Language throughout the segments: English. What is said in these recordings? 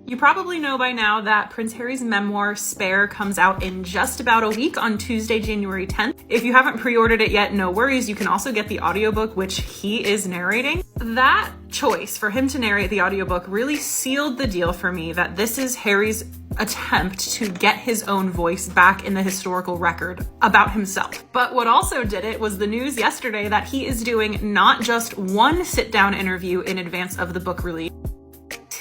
You probably know by now that Prince Harry's memoir, Spare, comes out in just about a week on Tuesday, January 10th. If you haven't pre-ordered it yet, no worries. You can also get the audiobook, which he is narrating. That choice for him to narrate the audiobook really sealed the deal for me that this is Harry's attempt to get his own voice back in the historical record about himself. But what also did it was the news yesterday that he is doing not just one sit-down interview in advance of the book release.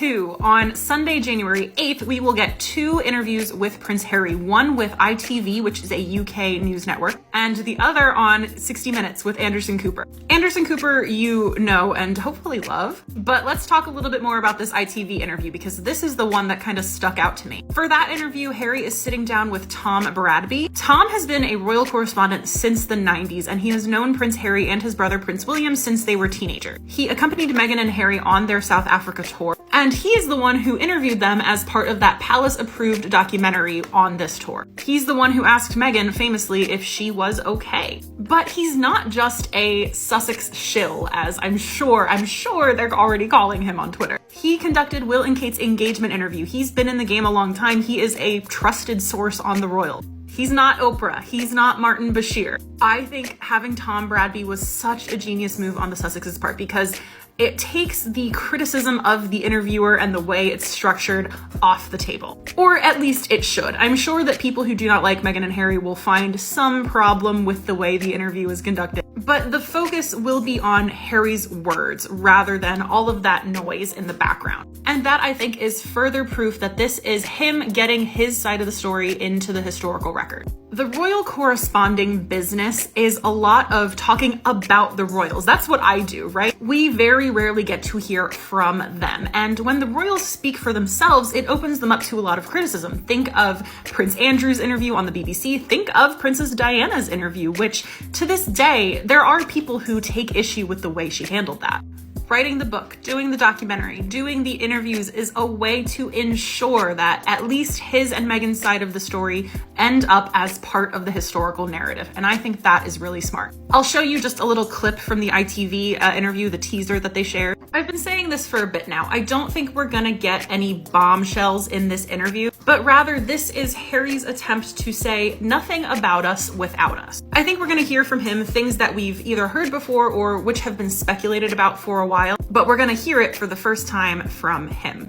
On Sunday, January 8th, we will get 2 interviews with Prince Harry, one with ITV, which is a UK news network, and the other on 60 Minutes with Anderson Cooper. Anderson Cooper you know and hopefully love, but let's talk a little bit more about this ITV interview because this is the one that kind of stuck out to me. For that interview, Harry is sitting down with Tom Bradby. Tom has been a royal correspondent since the 90s, and he has known Prince Harry and his brother Prince William since they were teenagers. He accompanied Meghan and Harry on their South Africa tour, and he is the one who interviewed them as part of that palace-approved documentary on this tour. He's the one who asked Meghan, famously, if she was okay. But he's not just a Sussex shill, as I'm sure they're already calling him on Twitter. He conducted Will and Kate's engagement interview. He's been in the game a long time. He is a trusted source on the royal. He's not Oprah. He's not Martin Bashir. I think having Tom Bradby was such a genius move on the Sussex's part because it takes the criticism of the interviewer and the way it's structured off the table. Or at least it should. I'm sure that people who do not like Meghan and Harry will find some problem with the way the interview is conducted. But the focus will be on Harry's words rather than all of that noise in the background. And that, I think, is further proof that this is him getting his side of the story into the historical record. The royal corresponding business is a lot of talking about the royals. That's what I do, right? We very rarely get to hear from them. And when the royals speak for themselves, it opens them up to a lot of criticism. Think of Prince Andrew's interview on the BBC. Think of Princess Diana's interview, which to this day, there are people who take issue with the way she handled that. Writing the book, doing the documentary, doing the interviews is a way to ensure that at least his and Meghan's side of the story end up as part of the historical narrative. And I think that is really smart. I'll show you just a little clip from the ITV interview, the teaser that they shared. I've been saying this for a bit now. I don't think we're gonna get any bombshells in this interview, but rather this is Harry's attempt to say nothing about us without us. I think we're gonna hear from him things that we've either heard before or which have been speculated about for a while, but we're gonna hear it for the first time from him.